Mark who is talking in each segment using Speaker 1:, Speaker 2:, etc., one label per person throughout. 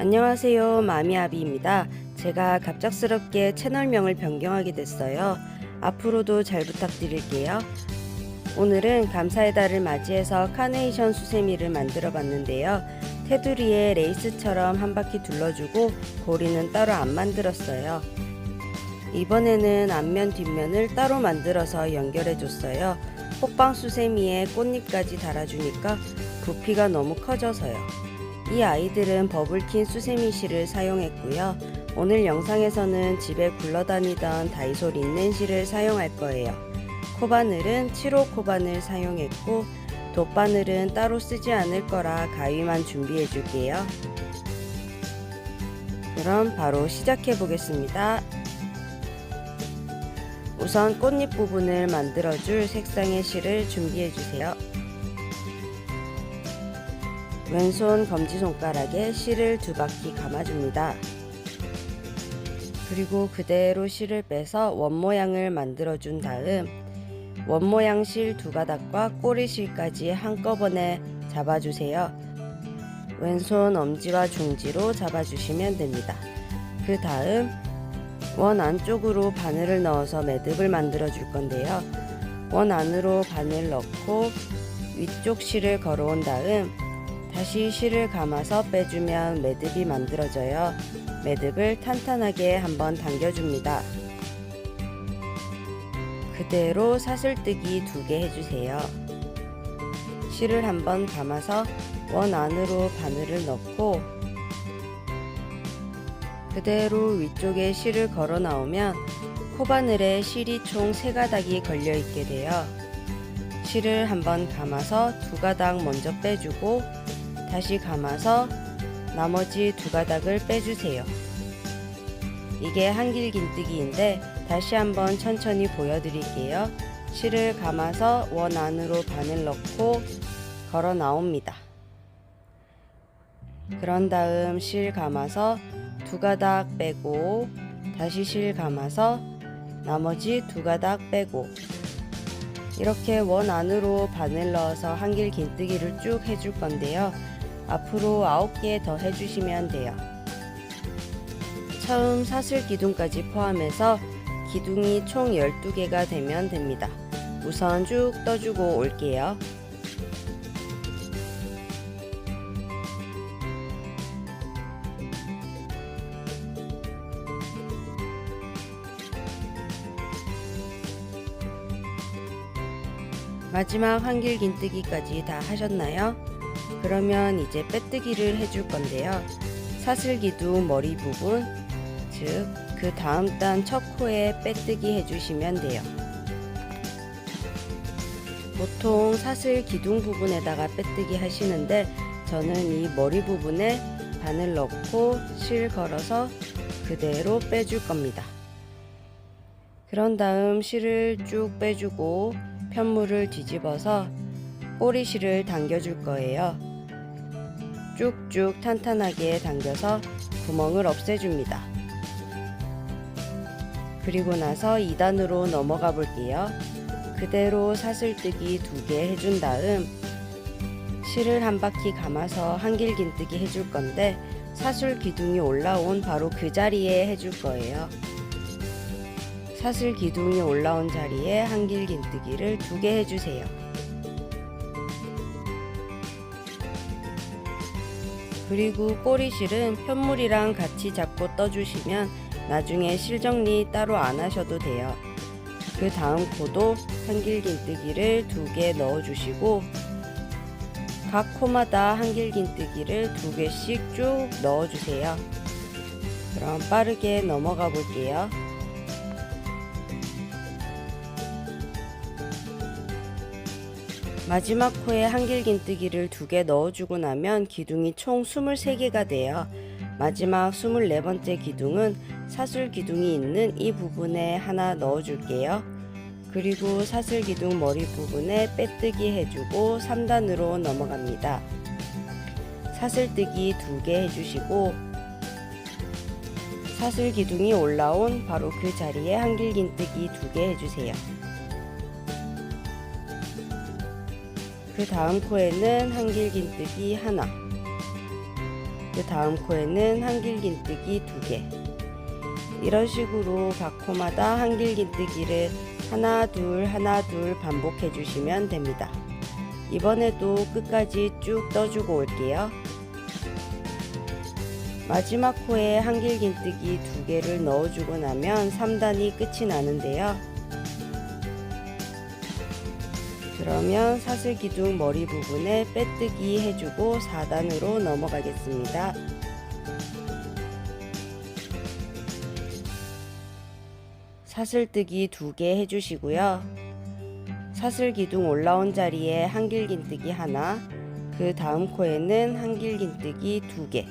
Speaker 1: 안녕하세요, 마미아비입니다. 제가 갑작스럽게 채널명을 변경하게 됐어요. 앞으로도 잘 부탁드릴게요. 오늘은 감사의 달을 맞이해서 카네이션 수세미를 만들어 봤는데요. 테두리에 레이스처럼 한 바퀴 둘러주고 고리는 따로 안 만들었어요. 이번에는 앞면 뒷면을 따로 만들어서 연결해 줬어요. 호빵 수세미에 꽃잎까지 달아주니까 부피가 너무 커져서요. 이 아이들은 버블킨 수세미 실을 사용했고요. 오늘 영상에서는 집에 굴러다니던 다이소 린넨 실을 사용할 거예요. 코바늘은 7호 코바늘 사용했고 돗바늘은 따로 쓰지 않을 거라 가위만 준비해 줄게요. 그럼 바로 시작해 보겠습니다. 우선 꽃잎 부분을 만들어줄 색상의 실을 준비해 주세요. 왼손 검지손가락에 실을 2바퀴 감아줍니다. 그리고 그대로 실을 빼서 원 모양을 만들어준 다음 원 모양 실 2가닥과 꼬리 실까지 한꺼번에 잡아주세요. 왼손 엄지와 중지로 잡아주시면 됩니다. 그 다음 원 안쪽으로 바늘을 넣어서 매듭을 만들어 줄 건데요. 원 안으로 바늘 넣고 위쪽 실을 걸어온 다음 다시 실을 감아서 빼주면 매듭이 만들어져요. 매듭을 탄탄하게 한번 당겨줍니다. 그대로 사슬뜨기 2개 해주세요. 실을 한번 감아서 원 안으로 바늘을 넣고 그대로 위쪽에 실을 걸어 나오면 코바늘에 실이 총 3가닥이 걸려 있게 돼요. 실을 한번 감아서 2가닥 먼저 빼주고 다시 감아서 나머지 2가닥을 빼주세요. 이게 한길긴뜨기인데 다시 한번 천천히 보여드릴게요. 실을 감아서 원 안으로 바늘 넣고 걸어 나옵니다. 그런 다음 실 감아서 2가닥 빼고 다시 실 감아서 나머지 2가닥 빼고 이렇게 원 안으로 바늘 넣어서 한길긴뜨기를 쭉 해줄 건데요. 앞으로 9개 더 해주시면 돼요. 처음 사슬 기둥까지 포함해서 기둥이 총 12개가 되면 됩니다. 우선 쭉 떠주고 올게요. 마지막 한길긴뜨기까지 다 하셨나요? 그러면 이제 빼뜨기를 해줄 건데요. 사슬기둥 머리 부분, 즉 그 다음 단 첫 코에 빼뜨기 해주시면 돼요. 보통 사슬기둥 부분에다가 빼뜨기 하시는데 저는 이 머리 부분에 바늘 넣고 실 걸어서 그대로 빼줄 겁니다. 그런 다음 실을 쭉 빼주고 편물을 뒤집어서 꼬리실을 당겨줄 거예요. 쭉쭉 탄탄하게 당겨서 구멍을 없애줍니다. 그리고 나서 2단으로 넘어가 볼게요. 그대로 사슬뜨기 2개 해준 다음 실을 한 바퀴 감아서 한길긴뜨기 해줄 건데 사슬 기둥이 올라온 바로 그 자리에 해줄 거예요. 사슬 기둥이 올라온 자리에 한길긴뜨기를 2개 해주세요. 그리고 꼬리실은 편물이랑 같이 잡고 떠주시면 나중에 실 정리 따로 안 하셔도 돼요. 그 다음 코도 한길긴뜨기를 2개 넣어주시고 각 코마다 한길긴뜨기를 2개씩 쭉 넣어주세요. 그럼 빠르게 넘어가 볼게요. 마지막 코에 한길긴뜨기를 2개 넣어주고 나면 기둥이 총 23개가 돼요. 마지막 24번째 기둥은 사슬 기둥이 있는 이 부분에 하나 넣어줄게요. 그리고 사슬 기둥 머리 부분에 빼뜨기 해주고 3단으로 넘어갑니다. 사슬뜨기 2개 해주시고 사슬 기둥이 올라온 바로 그 자리에 한길긴뜨기 2개 해주세요. 그 다음 코에는 한길긴뜨기 하나, 그 다음 코에는 한길긴뜨기 2개. 이런 식으로 각 코마다 한길긴뜨기를 하나 둘 반복해 주시면 됩니다. 이번에도 끝까지 쭉 떠주고 올게요. 마지막 코에 한길긴뜨기 2개를 넣어주고 나면 3단이 끝이 나는데요. 그러면 사슬기둥 머리 부분에 빼뜨기 해주고 4단으로 넘어가겠습니다. 사슬뜨기 2개 해주시고요. 사슬기둥 올라온 자리에 한길긴뜨기 하나, 그 다음 코에는 한길긴뜨기 2개.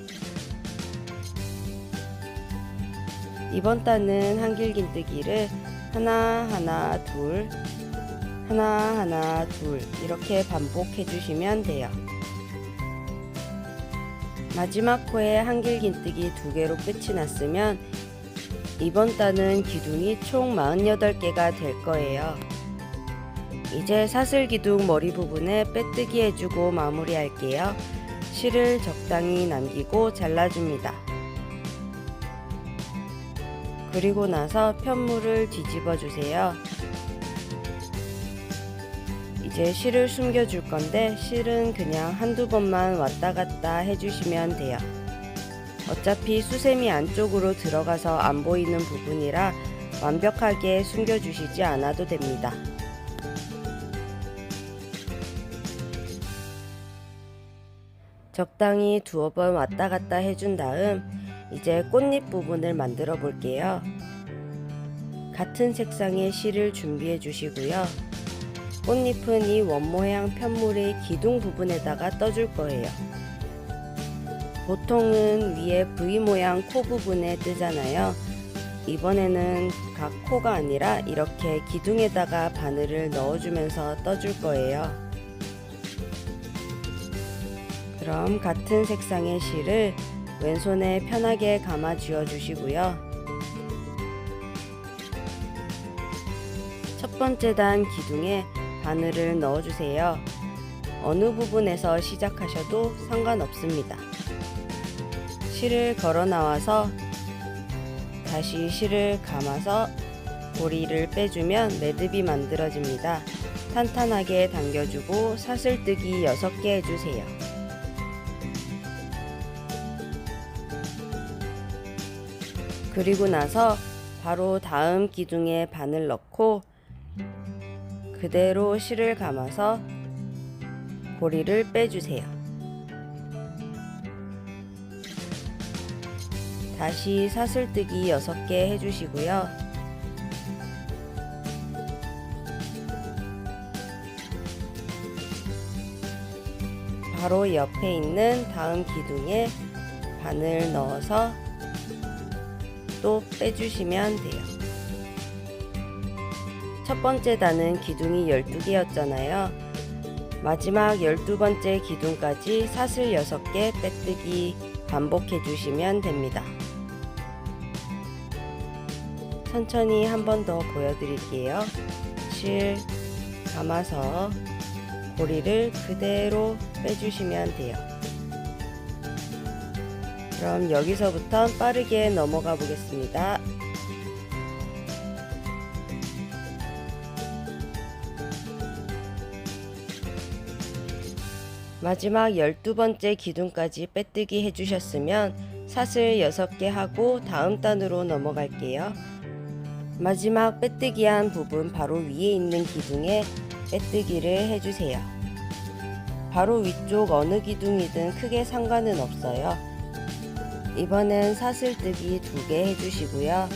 Speaker 1: 이번 단은 한길긴뜨기를 하나 둘 이렇게 반복해 주시면 돼요. 마지막 코에 한길긴뜨기 2개로 끝이 났으면 이번 단은 기둥이 총 48개가 될 거예요. 이제 사슬기둥 머리 부분에 빼뜨기 해주고 마무리 할게요. 실을 적당히 남기고 잘라줍니다. 그리고 나서 편물을 뒤집어 주세요. 이제 실을 숨겨 줄 건데 실은 그냥 한두 번만 왔다 갔다 해주시면 돼요. 어차피 수세미 안쪽으로 들어가서 안 보이는 부분이라 완벽하게 숨겨 주시지 않아도 됩니다. 적당히 두어 번 왔다 갔다 해준 다음 이제 꽃잎 부분을 만들어 볼게요. 같은 색상의 실을 준비해 주시고요. 꽃잎은 이 원모양 편물의 기둥 부분에다가 떠줄 거예요. 보통은 위에 V 모양 코 부분에 뜨잖아요. 이번에는 각 코가 아니라 이렇게 기둥에다가 바늘을 넣어주면서 떠줄 거예요. 그럼 같은 색상의 실을 왼손에 편하게 감아 쥐어 주시고요. 첫 번째 단 기둥에 바늘을 넣어 주세요. 어느 부분에서 시작하셔도 상관없습니다. 실을 걸어 나와서 다시 실을 감아서 고리를 빼주면 매듭이 만들어집니다. 탄탄하게 당겨주고 사슬뜨기 6개 해주세요. 그리고 나서 바로 다음 기둥에 바늘 넣고 그대로 실을 감아서 고리를 빼주세요. 다시 사슬뜨기 6개 해주시고요. 바로 옆에 있는 다음 기둥에 바늘 넣어서 또 빼주시면 돼요. 첫 번째 단은 기둥이 12개였잖아요. 마지막 12번째 기둥까지 사슬 6개 빼뜨기 반복해 주시면 됩니다. 천천히 한 번 더 보여드릴게요. 실 감아서 고리를 그대로 빼주시면 돼요. 그럼 여기서부터 빠르게 넘어가 보겠습니다. 마지막 12번째 기둥까지 빼뜨기 해주셨으면 사슬 6개 하고 다음 단으로 넘어갈게요. 마지막 빼뜨기한 부분 바로 위에 있는 기둥에 빼뜨기를 해주세요. 바로 위쪽 어느 기둥이든 크게 상관은 없어요. 이번엔 사슬뜨기 2개 해주시고요.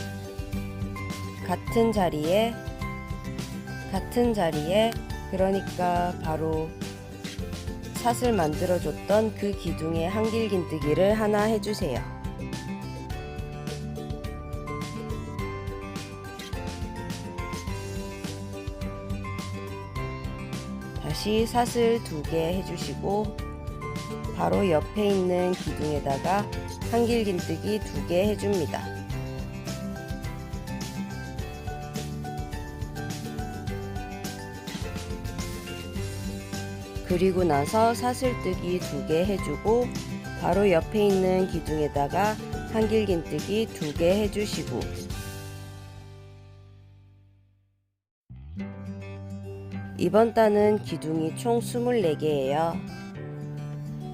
Speaker 1: 같은 자리에 그러니까 바로 사슬 만들어줬던 그 기둥에 한길긴뜨기를 하나 해주세요. 다시 사슬 2개 해주시고 바로 옆에 있는 기둥에다가 한길긴뜨기 2개 해줍니다. 그리고 나서 사슬뜨기 2개 해주고 바로 옆에 있는 기둥에다가 한길긴뜨기 2개 해주시고, 이번 단은 기둥이 총 24개예요.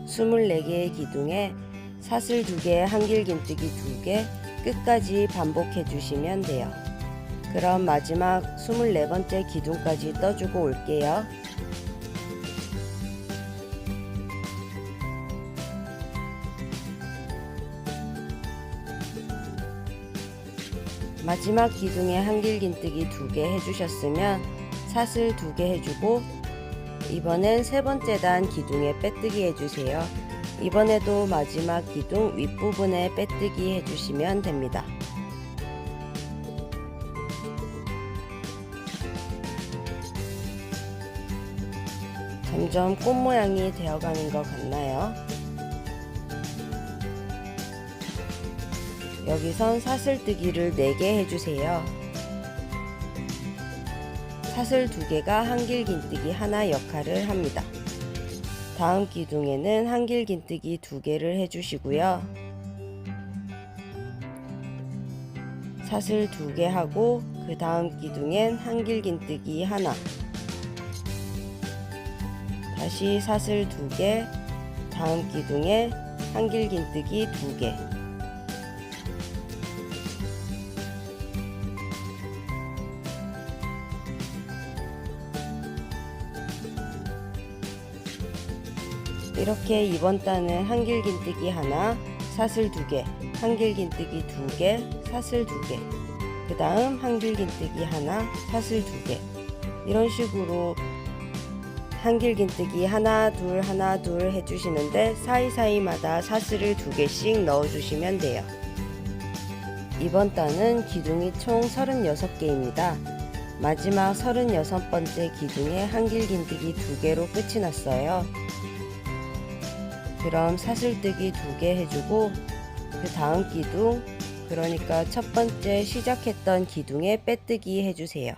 Speaker 1: 24개의 기둥에 사슬 2개, 한길긴뜨기 2개 끝까지 반복해 주시면 돼요. 그럼 마지막 24번째 기둥까지 떠주고 올게요. 마지막 기둥에 한길긴뜨기 2개 해주셨으면 사슬 2개 해주고, 이번엔 세 번째 단 기둥에 빼뜨기 해주세요. 이번에도 마지막 기둥 윗부분에 빼뜨기 해주시면 됩니다. 점점 꽃 모양이 되어가는 것 같나요? 여기선 사슬뜨기를 4개 해주세요. 사슬 2개가 한길긴뜨기 하나 역할을 합니다. 다음 기둥에는 한길긴뜨기 2개를 해주시고요. 사슬 2개 하고 그 다음 기둥엔 한길긴뜨기 하나, 다시 사슬 2개, 다음 기둥에 한길긴뜨기 2개, 이렇게 이번 단은 한길긴뜨기 하나, 사슬 2개, 한길긴뜨기 2개, 사슬 2개, 그 다음 한길긴뜨기 하나, 사슬 2개, 이런 식으로 한길긴뜨기 하나 둘 해주시는데 사이사이마다 사슬을 2개씩 넣어주시면 돼요. 이번 단은 기둥이 총 36개입니다. 마지막 36번째 기둥에 한길긴뜨기 2개로 끝이 났어요. 그럼 사슬뜨기 2개 해주고 그 다음 기둥, 그러니까 첫 번째 시작했던 기둥에 빼뜨기 해주세요.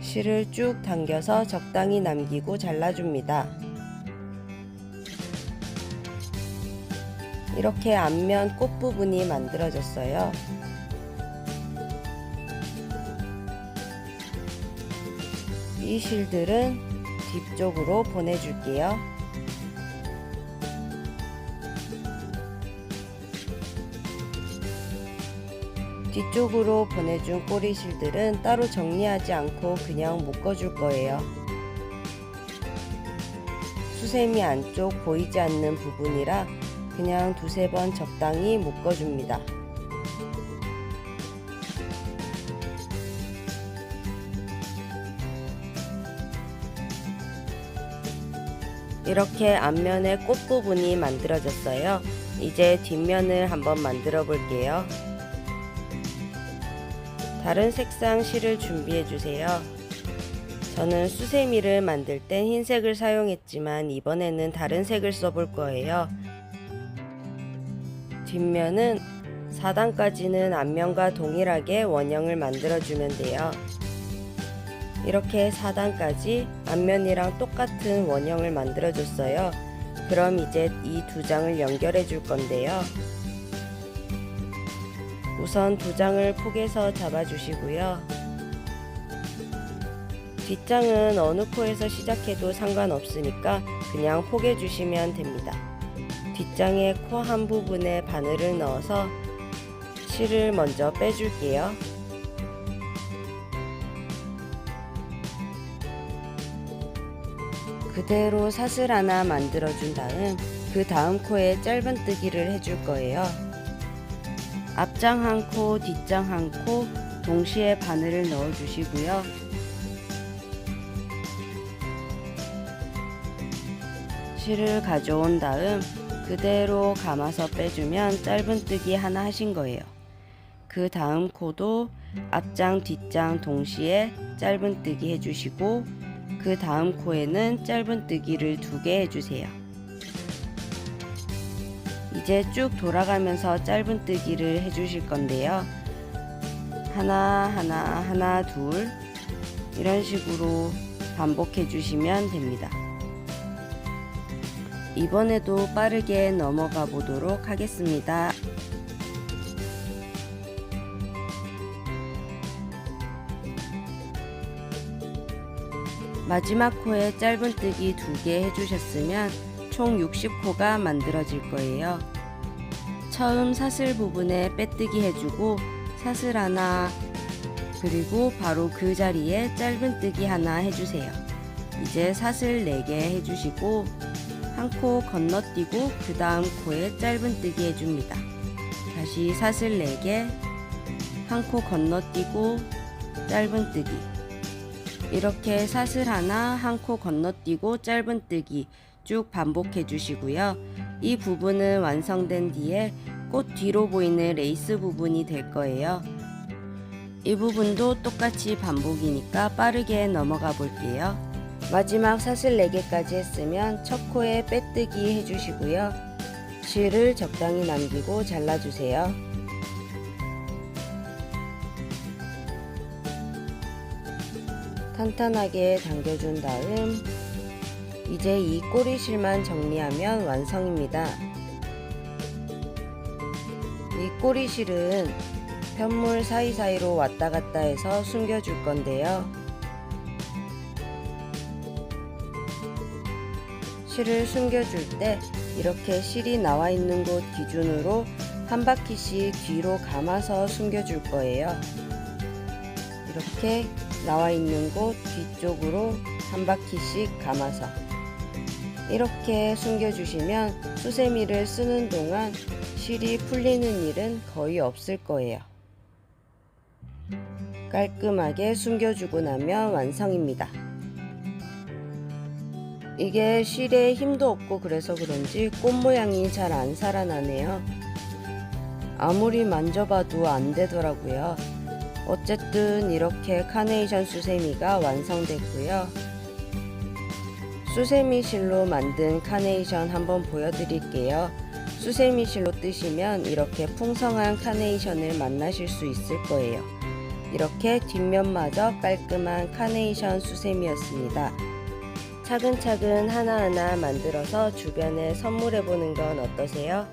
Speaker 1: 실을 쭉 당겨서 적당히 남기고 잘라줍니다. 이렇게 앞면 꽃 부분이 만들어졌어요. 이 실들은 뒤쪽으로 보내줄게요. 뒤쪽으로 보내준 꼬리실들은 따로 정리하지 않고 그냥 묶어줄 거예요. 수세미 안쪽 보이지 않는 부분이라 그냥 2~3번 적당히 묶어줍니다. 이렇게 앞면에 꽃 부분이 만들어졌어요. 이제 뒷면을 한번 만들어 볼게요. 다른 색상 실을 준비해 주세요. 저는 수세미를 만들 땐 흰색을 사용했지만 이번에는 다른 색을 써볼 거예요. 뒷면은 4단까지는 앞면과 동일하게 원형을 만들어 주면 돼요. 이렇게 4단까지 앞면이랑 똑같은 원형을 만들어 줬어요. 그럼 이제 이 2장을 연결해 줄 건데요. 우선 2장을 폭에서 잡아 주시고요. 뒷장은 어느 코에서 시작해도 상관없으니까 그냥 혹해 주시면 됩니다. 뒷장의 코 한 부분에 바늘을 넣어서 실을 먼저 빼줄게요. 그대로 사슬 하나 만들어 준 다음 그 다음 코에 짧은뜨기를 해줄 거예요. 앞장 한 코, 뒷장 한 코 동시에 바늘을 넣어 주시고요. 실을 가져온 다음 그대로 감아서 빼주면 짧은뜨기 하나 하신 거예요. 그 다음 코도 앞장, 뒷장 동시에 짧은뜨기 해주시고 그 다음 코에는 짧은뜨기를 2개 해주세요. 이제 쭉 돌아가면서 짧은뜨기를 해주실 건데요. 하나, 둘 이런 식으로 반복해 주시면 됩니다. 이번에도 빠르게 넘어가 보도록 하겠습니다. 마지막 코에 짧은뜨기 2개 해주셨으면 총 60코가 만들어질 거예요. 처음 사슬 부분에 빼뜨기 해주고 사슬 하나, 그리고 바로 그 자리에 짧은뜨기 하나 해주세요. 이제 사슬 4개 해주시고 한 코 건너뛰고 그 다음 코에 짧은뜨기 해줍니다. 다시 사슬 4개, 한 코 건너뛰고 짧은뜨기, 이렇게 사슬 하나, 한 코 건너뛰고 짧은뜨기 쭉 반복해 주시고요. 이 부분은 완성된 뒤에 꽃 뒤로 보이는 레이스 부분이 될 거예요. 이 부분도 똑같이 반복이니까 빠르게 넘어가 볼게요. 마지막 사슬 4개까지 했으면 첫 코에 빼뜨기 해주시고요. 실을 적당히 남기고 잘라주세요. 탄탄하게 당겨준 다음 이제 이 꼬리실만 정리하면 완성입니다. 이 꼬리실은 편물 사이사이로 왔다 갔다 해서 숨겨줄 건데요. 실을 숨겨줄 때 이렇게 실이 나와 있는 곳 기준으로 한 바퀴씩 뒤로 감아서 숨겨줄 거예요. 이렇게 나와 있는 곳 뒤쪽으로 한 바퀴씩 감아서 이렇게 숨겨주시면 수세미를 쓰는 동안 실이 풀리는 일은 거의 없을 거예요. 깔끔하게 숨겨주고 나면 완성입니다. 이게 실에 힘도 없고 그래서 그런지 꽃 모양이 잘 안 살아나네요. 아무리 만져봐도 안 되더라고요. 어쨌든 이렇게 카네이션 수세미가 완성됐고요. 수세미 실로 만든 카네이션 한번 보여드릴게요. 수세미 실로 뜨시면 이렇게 풍성한 카네이션을 만나실 수 있을 거예요. 이렇게 뒷면마저 깔끔한 카네이션 수세미였습니다. 차근차근 하나하나 만들어서 주변에 선물해 보는 건 어떠세요?